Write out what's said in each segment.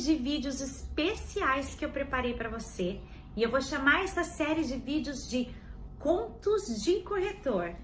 de vídeos especiais que eu preparei para você e eu vou chamar essa série de vídeos de Contos de Corretor.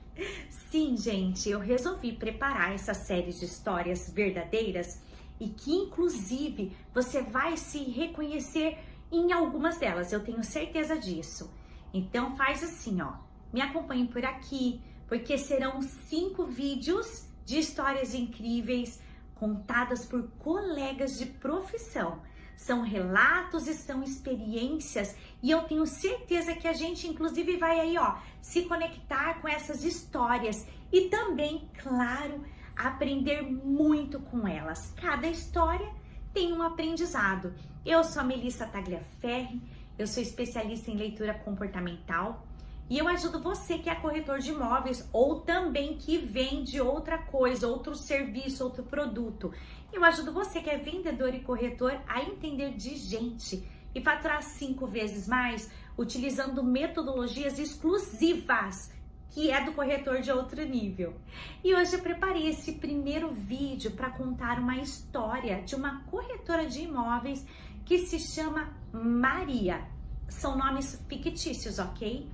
Sim, gente, eu resolvi preparar essa série de histórias verdadeiras e que inclusive você vai se reconhecer em algumas delas, eu tenho certeza disso. Então faz assim, ó, me acompanhe por aqui, porque serão 5 vídeos de histórias incríveis contadas por colegas de profissão. São relatos e são experiências e eu tenho certeza que a gente inclusive vai aí, ó, se conectar com essas histórias e também, claro, aprender muito com elas. Cada história tem um aprendizado. Eu sou a Melissa Tagliaferri, eu sou especialista em leitura comportamental e eu ajudo você que é corretor de imóveis ou também que vende outra coisa, outro serviço, outro produto. Eu ajudo você que é vendedor e corretor a entender de gente e faturar 5 vezes mais utilizando metodologias exclusivas, que é do corretor de outro nível. E hoje eu preparei esse primeiro vídeo para contar uma história de uma corretora de imóveis que se chama Maria. São nomes fictícios, ok?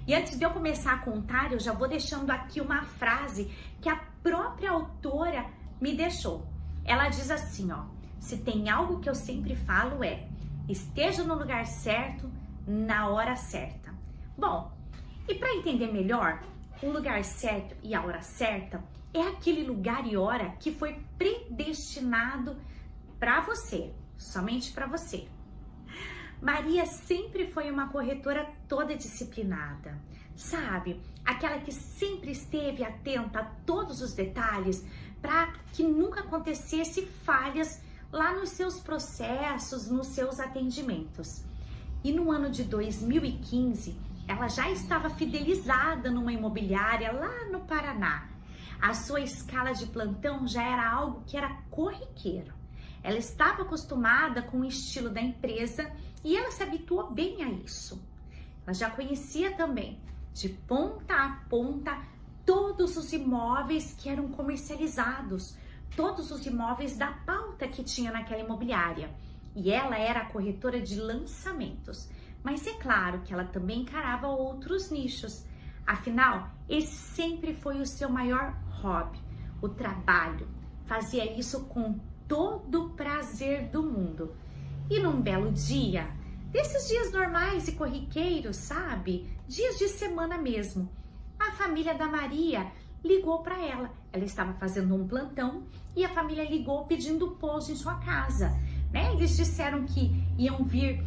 E antes de eu começar a contar, eu já vou deixando aqui uma frase que a própria autora me deixou. Ela diz assim, ó: se tem algo que eu sempre falo é: esteja no lugar certo, na hora certa. Bom, e para entender melhor, o lugar certo e a hora certa é aquele lugar e hora que foi predestinado para você, somente para você. Maria sempre foi uma corretora toda disciplinada, sabe? Aquela que sempre esteve atenta a todos os detalhes para que nunca acontecesse falhas lá nos seus processos, nos seus atendimentos. E no ano de 2015, ela já estava fidelizada numa imobiliária lá no Paraná. A sua escala de plantão já era algo que era corriqueiro. Ela estava acostumada com o estilo da empresa e ela se habituou bem a isso. Ela já conhecia também, de ponta a ponta, todos os imóveis que eram comercializados, todos os imóveis da pauta que tinha naquela imobiliária. E ela era a corretora de lançamentos. Mas é claro que ela também encarava outros nichos. Afinal, esse sempre foi o seu maior hobby, o trabalho. Fazia isso com todo o prazer do mundo. E num belo dia, desses dias normais e corriqueiros, sabe? Dias de semana mesmo, a família da Maria ligou para ela. Ela estava fazendo um plantão e a família ligou pedindo pouso em sua casa, né? Eles disseram que iam vir,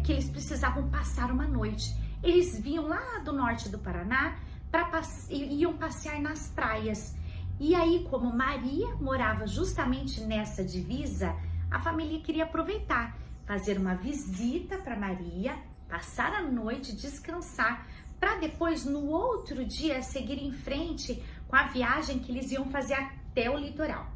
que eles precisavam passar uma noite. Eles vinham lá do norte do Paraná iam passear nas praias. E aí, como Maria morava justamente nessa divisa, a família queria aproveitar, fazer uma visita para Maria, passar a noite, descansar, para depois, no outro dia, seguir em frente com a viagem que eles iam fazer até o litoral.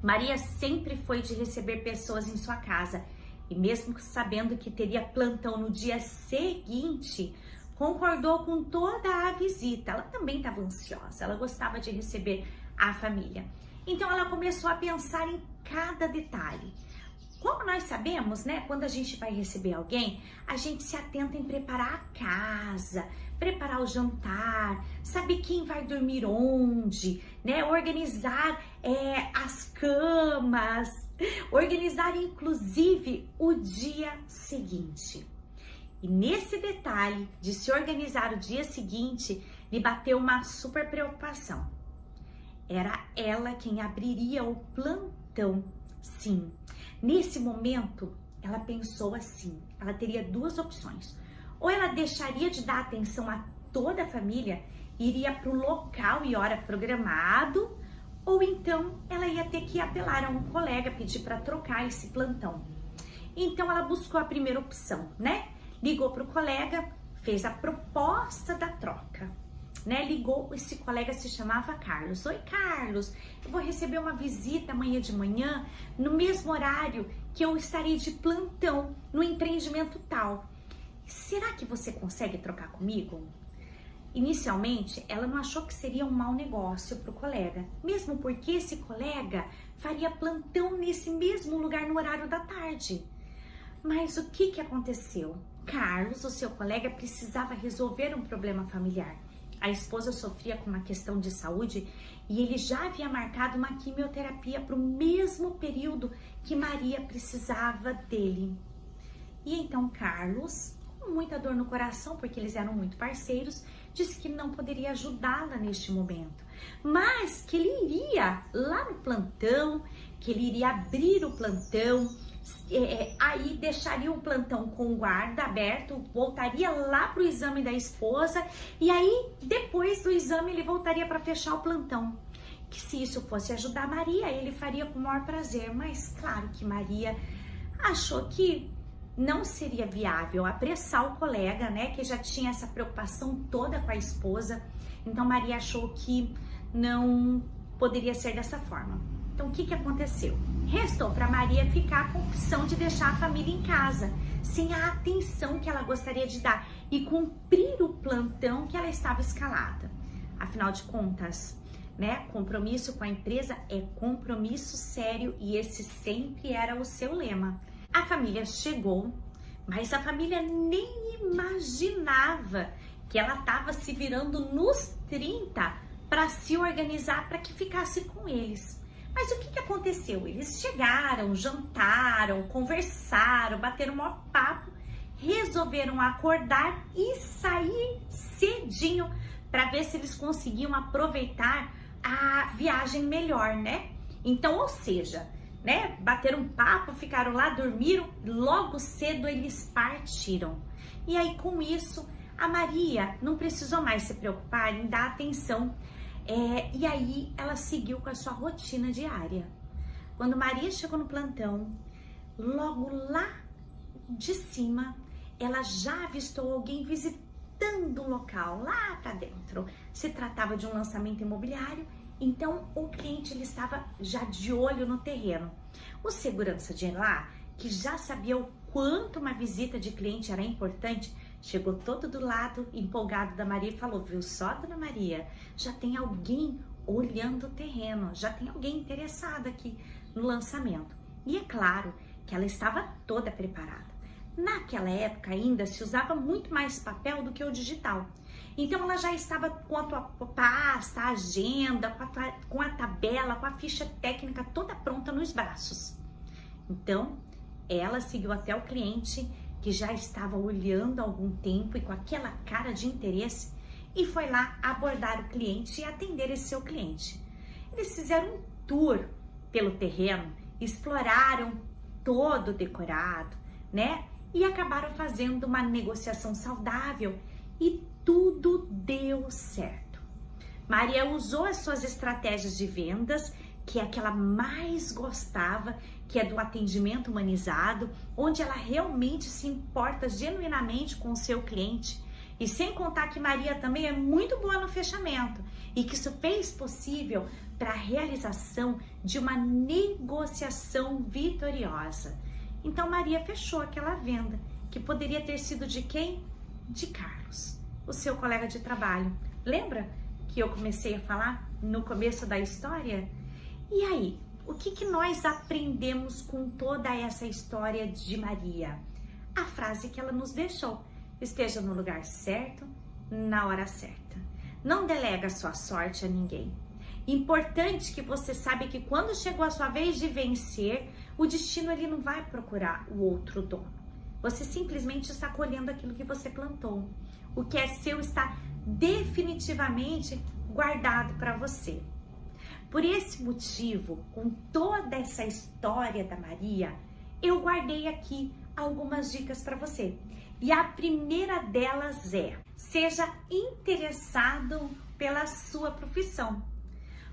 Maria sempre foi de receber pessoas em sua casa e mesmo sabendo que teria plantão no dia seguinte, concordou com toda a visita. Ela também estava ansiosa, ela gostava de receber a família. Então ela começou a pensar em cada detalhe. Como nós sabemos, né, quando a gente vai receber alguém, a gente se atenta em preparar a casa, preparar o jantar, saber quem vai dormir onde, né, organizar as camas, organizar inclusive o dia seguinte. E nesse detalhe de se organizar o dia seguinte, lhe bateu uma super preocupação. Era ela quem abriria o plantão. Sim, nesse momento ela pensou assim, ela teria 2 opções. Ou ela deixaria de dar atenção a toda a família, iria para o local e hora programado, ou então ela ia ter que apelar a um colega, pedir para trocar esse plantão. Então ela buscou a primeira opção, né? Ligou para o colega, fez a proposta da troca, né? Ligou, esse colega se chamava Carlos. Oi, Carlos, eu vou receber uma visita amanhã de manhã, no mesmo horário que eu estarei de plantão no empreendimento tal. Será que você consegue trocar comigo? Inicialmente, ela não achou que seria um mau negócio para o colega, mesmo porque esse colega faria plantão nesse mesmo lugar no horário da tarde. Mas o que aconteceu? Carlos, o seu colega, precisava resolver um problema familiar. A esposa sofria com uma questão de saúde e ele já havia marcado uma quimioterapia para o mesmo período que Maria precisava dele. E então Carlos, com muita dor no coração, porque eles eram muito parceiros, disse que não poderia ajudá-la neste momento, mas que ele iria lá no plantão, que ele iria abrir o plantão, aí deixaria o plantão com guarda aberto, voltaria lá para o exame da esposa e aí depois do exame ele voltaria para fechar o plantão. Que se isso fosse ajudar Maria, ele faria com o maior prazer, mas claro que Maria achou que não seria viável apressar o colega, né, que já tinha essa preocupação toda com a esposa. Então Maria achou que não poderia ser dessa forma. Então o que aconteceu? Restou para Maria ficar com a opção de deixar a família em casa, sem a atenção que ela gostaria de dar e cumprir o plantão que ela estava escalada. Afinal de contas, né, compromisso com a empresa é compromisso sério e esse sempre era o seu lema. A família chegou, mas a família nem imaginava que ela estava se virando nos 30 para se organizar para que ficasse com eles. Mas o que aconteceu? Eles chegaram, jantaram, conversaram, bateram um maior papo, resolveram acordar e sair cedinho para ver se eles conseguiam aproveitar a viagem melhor, né? Então, ou seja, né, bateram um papo, ficaram lá, dormiram, logo cedo eles partiram. E aí com isso, a Maria não precisou mais se preocupar em dar atenção. E aí ela seguiu com a sua rotina diária. Quando Maria chegou no plantão, logo lá de cima, ela já avistou alguém visitando o local, lá para dentro. Se tratava de um lançamento imobiliário, então o cliente ele estava já de olho no terreno. O segurança de lá, que já sabia o quanto uma visita de cliente era importante, chegou todo do lado, empolgado da Maria e falou: viu só, dona Maria, já tem alguém olhando o terreno, já tem alguém interessado aqui no lançamento. E é claro que ela estava toda preparada. Naquela época ainda se usava muito mais papel do que o digital. Então ela já estava com a tua pasta, a agenda, com a tabela, com a ficha técnica toda pronta nos braços. Então ela seguiu até o cliente, que já estava olhando há algum tempo e com aquela cara de interesse, e foi lá abordar o cliente e atender esse seu cliente. Eles fizeram um tour pelo terreno, exploraram todo o decorado, né? E acabaram fazendo uma negociação saudável e tudo deu certo. Maria usou as suas estratégias de vendas, que é a que ela mais gostava, que é do atendimento humanizado, onde ela realmente se importa genuinamente com o seu cliente. E sem contar que Maria também é muito boa no fechamento e que isso fez possível para a realização de uma negociação vitoriosa. Então Maria fechou aquela venda, que poderia ter sido de quem? De Carlos, o seu colega de trabalho. Lembra que eu comecei a falar no começo da história? E aí, o que nós aprendemos com toda essa história de Maria? A frase que ela nos deixou: esteja no lugar certo, na hora certa. Não delega a sua sorte a ninguém. Importante que você saiba que quando chegou a sua vez de vencer, o destino ele não vai procurar o outro dono. Você simplesmente está colhendo aquilo que você plantou. O que é seu está definitivamente guardado para você. Por esse motivo, com toda essa história da Maria, eu guardei aqui algumas dicas para você. E a primeira delas é: seja interessado pela sua profissão.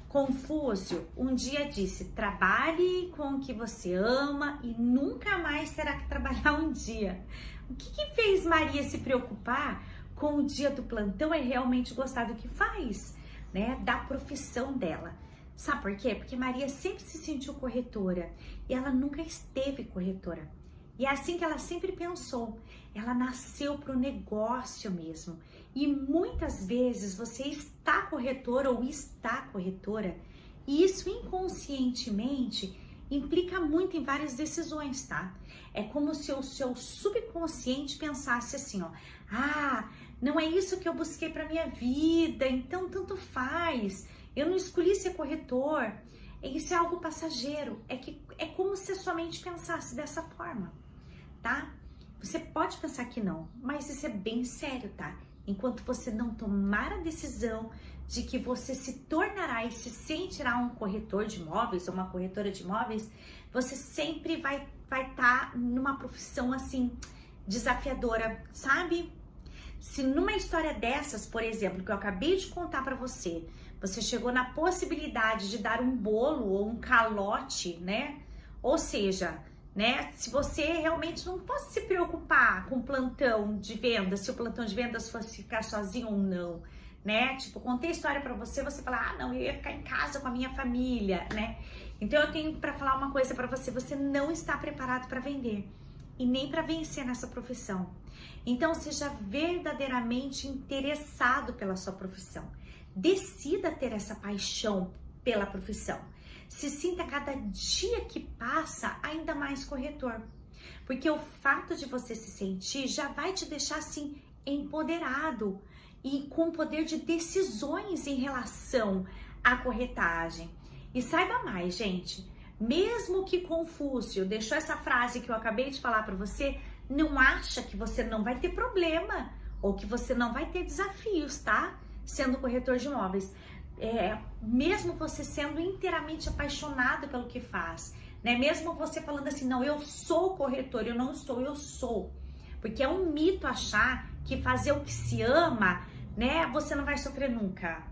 Confúcio um dia disse: trabalhe com o que você ama e nunca mais terá que trabalhar um dia. O que fez Maria se preocupar com o dia do plantão é realmente gostar do que faz, né? Da profissão dela. Sabe por quê? Porque Maria sempre se sentiu corretora e ela nunca esteve corretora. E é assim que ela sempre pensou. Ela nasceu para o negócio mesmo. E muitas vezes você está corretora ou está corretora E isso inconscientemente implica muito em várias decisões, tá? É como se o seu subconsciente pensasse assim, ó, ah, não é isso que eu busquei para minha vida, então tanto faz. Eu não escolhi ser corretor. Isso é algo passageiro. É como se a sua mente pensasse dessa forma, tá? Você pode pensar que não, mas isso é bem sério, tá? Enquanto você não tomar a decisão de que você se tornará e se sentirá um corretor de imóveis ou uma corretora de imóveis, você sempre vai estar numa profissão assim desafiadora, sabe? Se numa história dessas, por exemplo, que eu acabei de contar para você, você chegou na possibilidade de dar um bolo ou um calote, né? Ou seja, né? Se você realmente não fosse se preocupar com o plantão de vendas, se o plantão de vendas fosse ficar sozinho ou não, né? Tipo, contei a história para você, você fala, ah, não, eu ia ficar em casa com a minha família, né? Então eu tenho para falar uma coisa para você, você não está preparado para vender e nem para vencer nessa profissão. Então seja verdadeiramente interessado pela sua profissão. Decida ter essa paixão pela profissão. Se sinta cada dia que passa ainda mais corretor. Porque o fato de você se sentir já vai te deixar assim empoderado e com poder de decisões em relação à corretagem. E saiba mais, gente, mesmo que Confúcio deixou essa frase que eu acabei de falar para você, não acha que você não vai ter problema ou que você não vai ter desafios, tá? Sendo corretor de imóveis. Mesmo você sendo inteiramente apaixonado pelo que faz, né? Mesmo você falando assim, não, eu sou corretor, eu não estou, eu sou. Porque é um mito achar que fazer o que se ama, né, você não vai sofrer nunca.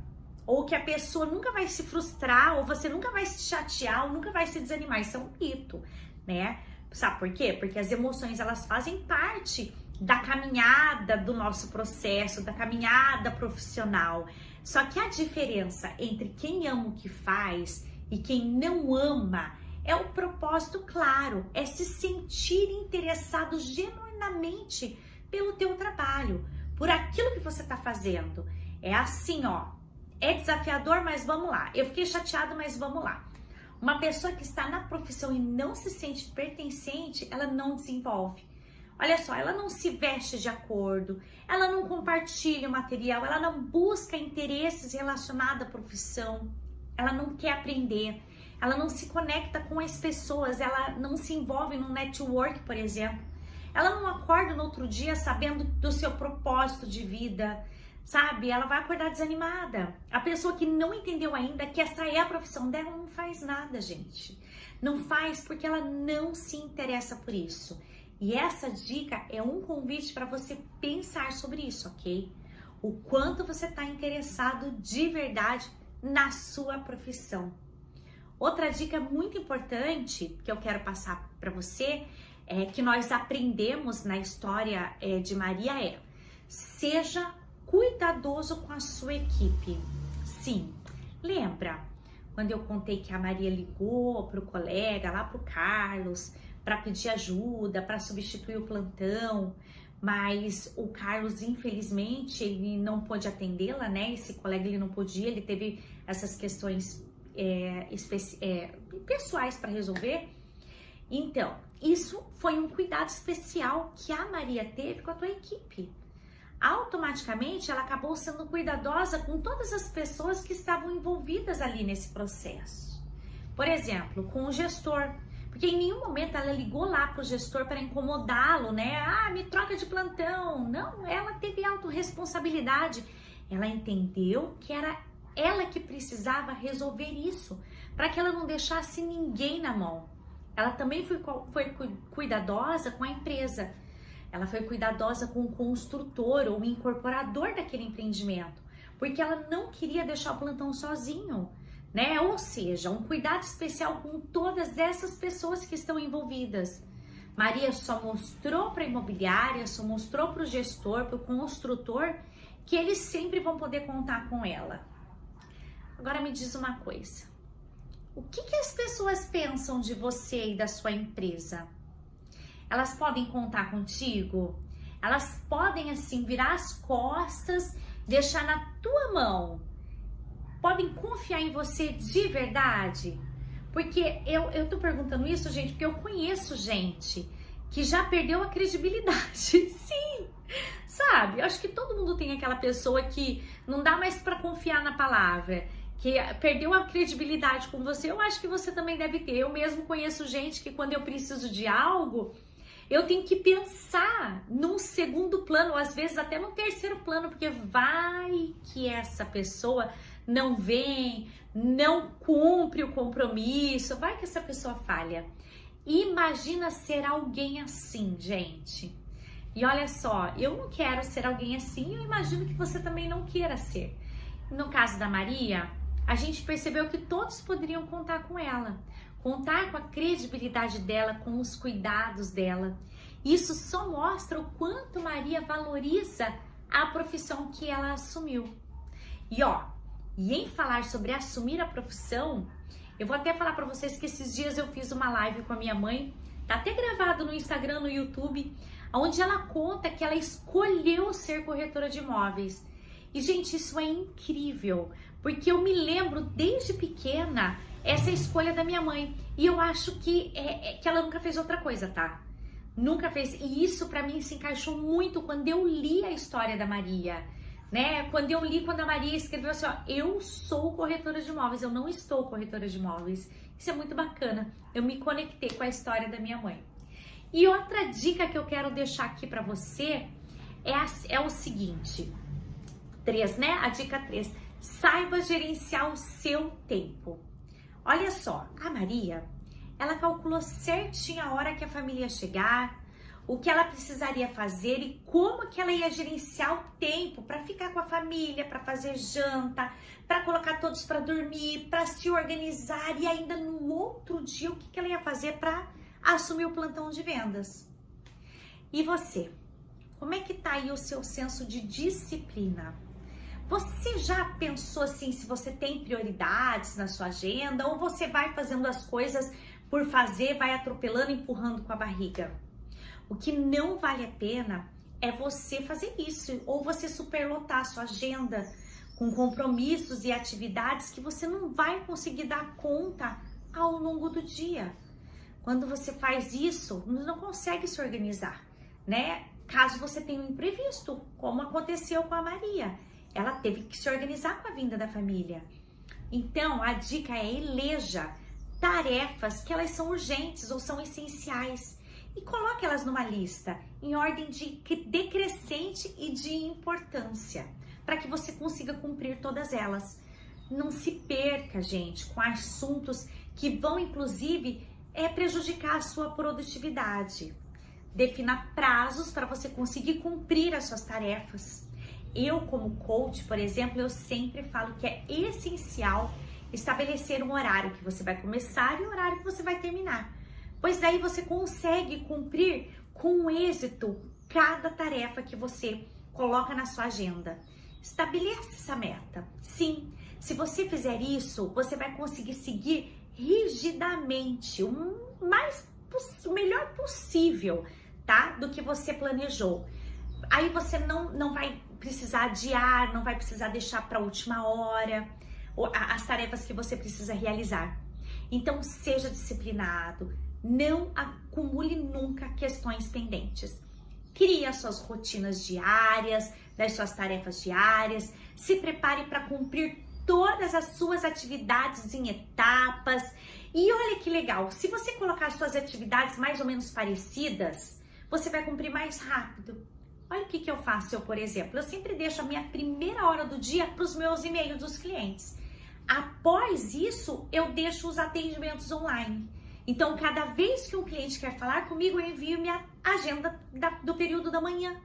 Ou que a pessoa nunca vai se frustrar, ou você nunca vai se chatear, ou nunca vai se desanimar. Isso é um mito, né? Sabe por quê? Porque as emoções, elas fazem parte da caminhada do nosso processo, da caminhada profissional. Só que a diferença entre quem ama o que faz e quem não ama é o propósito claro, é se sentir interessado genuinamente pelo teu trabalho, por aquilo que você está fazendo. É assim, ó, é desafiador, mas vamos lá. Eu fiquei chateado, mas vamos lá. Uma pessoa que está na profissão e não se sente pertencente, ela não desenvolve. Olha só, ela não se veste de acordo, ela não compartilha o material, ela não busca interesses relacionados à profissão, ela não quer aprender, ela não se conecta com as pessoas, ela não se envolve no network, por exemplo. Ela não acorda no outro dia sabendo do seu propósito de vida, sabe? Ela vai acordar desanimada. A pessoa que não entendeu ainda que essa é a profissão dela não faz nada, gente. Não faz porque ela não se interessa por isso. E essa dica é um convite para você pensar sobre isso, ok? O quanto você está interessado de verdade na sua profissão. Outra dica muito importante que eu quero passar para você é que nós aprendemos na história de Maria seja cuidadoso com a sua equipe. Sim, lembra quando eu contei que a Maria ligou para o colega, lá para o Carlos, para pedir ajuda, para substituir o plantão, mas o Carlos, infelizmente, ele não pôde atendê-la, né? Esse colega, ele não podia, ele teve essas questões pessoais para resolver. Então, isso foi um cuidado especial que a Maria teve com a tua equipe. Automaticamente, ela acabou sendo cuidadosa com todas as pessoas que estavam envolvidas ali nesse processo. Por exemplo, com o gestor. Porque em nenhum momento ela ligou lá para o gestor para incomodá-lo, né? Ah, me troca de plantão. Não, ela teve autorresponsabilidade. Ela entendeu que era ela que precisava resolver isso, para que ela não deixasse ninguém na mão. Ela também foi cuidadosa com a empresa. Ela foi cuidadosa com o construtor ou o incorporador daquele empreendimento, porque ela não queria deixar o plantão sozinho, né? Ou seja, um cuidado especial com todas essas pessoas que estão envolvidas. Maria só mostrou para a imobiliária, só mostrou para o gestor, para o construtor, que eles sempre vão poder contar com ela. Agora me diz uma coisa. O que as pessoas pensam de você e da sua empresa? Elas podem contar contigo? Elas podem, assim, virar as costas, deixar na tua mão podem confiar em você de verdade? Porque eu tô perguntando isso, gente, porque eu conheço gente que já perdeu a credibilidade. Sim, sabe? Eu acho que todo mundo tem aquela pessoa que não dá mais para confiar na palavra, que perdeu a credibilidade com você. Eu acho que você também deve ter. Eu mesmo conheço gente que quando eu preciso de algo, eu tenho que pensar num segundo plano, ou às vezes até no terceiro plano, porque vai que essa pessoa não vem, não cumpre o compromisso, vai que essa pessoa falha. Imagina ser alguém assim, gente. E olha só, eu não quero ser alguém assim, eu imagino que você também não queira ser. No caso da Maria, a gente percebeu que todos poderiam contar com ela, contar com a credibilidade dela, com os cuidados dela. Isso só mostra o quanto Maria valoriza a profissão que ela assumiu. E em falar sobre assumir a profissão, eu vou até falar para vocês que esses dias eu fiz uma live com a minha mãe, tá até gravado no Instagram, no YouTube, onde ela conta que ela escolheu ser corretora de imóveis. E, gente, isso é incrível, porque eu me lembro desde pequena essa escolha da minha mãe. E eu acho que ela nunca fez outra coisa, tá? Nunca fez. E isso pra mim se encaixou muito quando eu li a história da Maria, né? Quando a Maria escreveu assim, ó, eu sou corretora de imóveis, eu não estou corretora de imóveis. Isso é muito bacana. Eu me conectei com a história da minha mãe. E outra dica que eu quero deixar aqui pra você é o seguinte. 3, né? A dica 3. Saiba gerenciar o seu tempo. Olha só, a Maria, ela calculou certinho a hora que a família ia chegar, o que ela precisaria fazer e como que ela ia gerenciar o tempo para ficar com a família, para fazer janta, para colocar todos para dormir, para se organizar e ainda no outro dia o que ela ia fazer para assumir o plantão de vendas. E você? Como é que tá aí o seu senso de disciplina? Você já pensou assim se você tem prioridades na sua agenda ou você vai fazendo as coisas por fazer, vai atropelando, empurrando com a barriga? O que não vale a pena é você fazer isso ou você superlotar a sua agenda com compromissos e atividades que você não vai conseguir dar conta ao longo do dia. Quando você faz isso, não consegue se organizar, né? Caso você tenha um imprevisto, como aconteceu com a Maria. Ela teve que se organizar com a vinda da família. Então, a dica é eleja tarefas que elas são urgentes ou são essenciais e coloque elas numa lista em ordem de decrescente e de importância, para que você consiga cumprir todas elas. Não se perca, gente, com assuntos que vão, inclusive, prejudicar a sua produtividade. Defina prazos para você conseguir cumprir as suas tarefas. Eu, como coach, por exemplo, eu sempre falo que é essencial estabelecer um horário que você vai começar e um horário que você vai terminar. Pois daí você consegue cumprir com êxito cada tarefa que você coloca na sua agenda. Estabeleça essa meta. Sim, se você fizer isso, você vai conseguir seguir rigidamente, o melhor possível, tá? Do que você planejou. Aí você não vai precisar adiar, não vai precisar deixar para a última hora as tarefas que você precisa realizar. Então, seja disciplinado, não acumule nunca questões pendentes. Crie as suas rotinas diárias, das suas tarefas diárias, se prepare para cumprir todas as suas atividades em etapas. E olha que legal, se você colocar as suas atividades mais ou menos parecidas, você vai cumprir mais rápido. Olha o que eu faço, por exemplo, eu sempre deixo a minha primeira hora do dia para os meus e-mails dos clientes. Após isso, eu deixo os atendimentos online. Então, cada vez que um cliente quer falar comigo, eu envio minha agenda do período da manhã,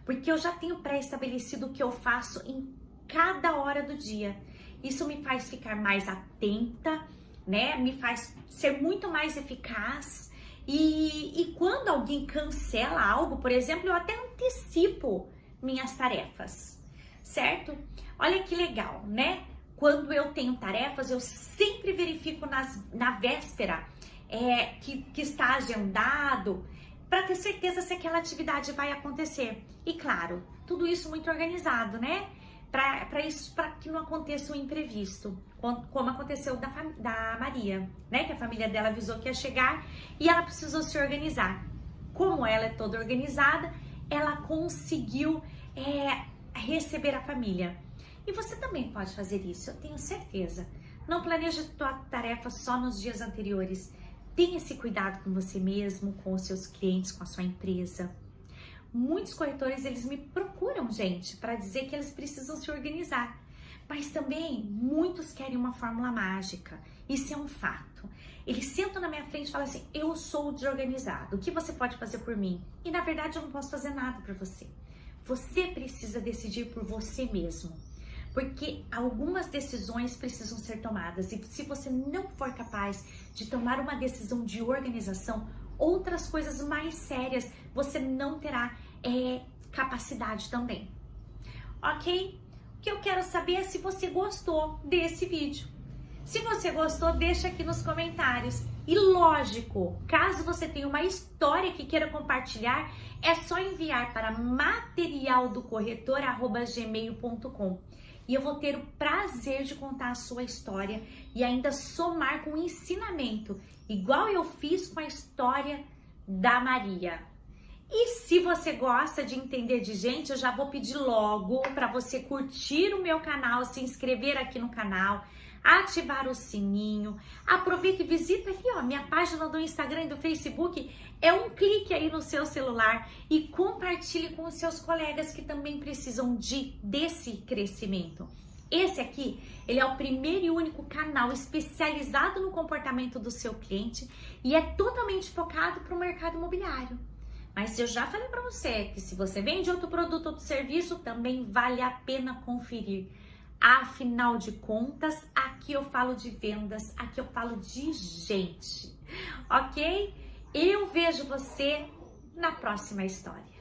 porque eu já tenho pré-estabelecido o que eu faço em cada hora do dia. Isso me faz ficar mais atenta, né? Me faz ser muito mais eficaz. E quando alguém cancela algo, por exemplo, eu até antecipo minhas tarefas, certo? Olha que legal, né? Quando eu tenho tarefas, eu sempre verifico na véspera que está agendado para ter certeza se aquela atividade vai acontecer. E claro, tudo isso muito organizado, né? para que não aconteça um imprevisto, como aconteceu da Maria, né? Que a família dela avisou que ia chegar e ela precisou se organizar. Como ela é toda organizada, ela conseguiu receber a família. E você também pode fazer isso, eu tenho certeza. Não planeje tua tarefa só nos dias anteriores. Tenha esse cuidado com você mesmo, com os seus clientes, com a sua empresa. Muitos corretores, eles me procuram, gente, para dizer que eles precisam se organizar. Mas também, muitos querem uma fórmula mágica. Isso é um fato. Eles sentam na minha frente e falam assim, eu sou desorganizado, o que você pode fazer por mim? E na verdade eu não posso fazer nada para você. Você precisa decidir por você mesmo. Porque algumas decisões precisam ser tomadas. E se você não for capaz de tomar uma decisão de organização, outras coisas mais sérias você não terá capacidade também. Ok? O que eu quero saber é se você gostou desse vídeo. Se você gostou, deixa aqui nos comentários. E lógico, caso você tenha uma história que queira compartilhar, é só enviar para materialdocorretor@gmail.com. E eu vou ter o prazer de contar a sua história e ainda somar com um ensinamento, igual eu fiz com a história da Maria. E se você gosta de entender de gente, eu já vou pedir logo para você curtir o meu canal, se inscrever aqui no canal, ativar o sininho. Aproveita e visita aqui, ó, minha página do Instagram e do Facebook. É um clique aí no seu celular e compartilhe com os seus colegas que também precisam desse crescimento. Esse aqui, ele é o primeiro e único canal especializado no comportamento do seu cliente e é totalmente focado para o mercado imobiliário. Mas eu já falei para você que se você vende outro produto, outro serviço, também vale a pena conferir. Afinal de contas, aqui eu falo de vendas, aqui eu falo de gente, ok? Eu vejo você na próxima história.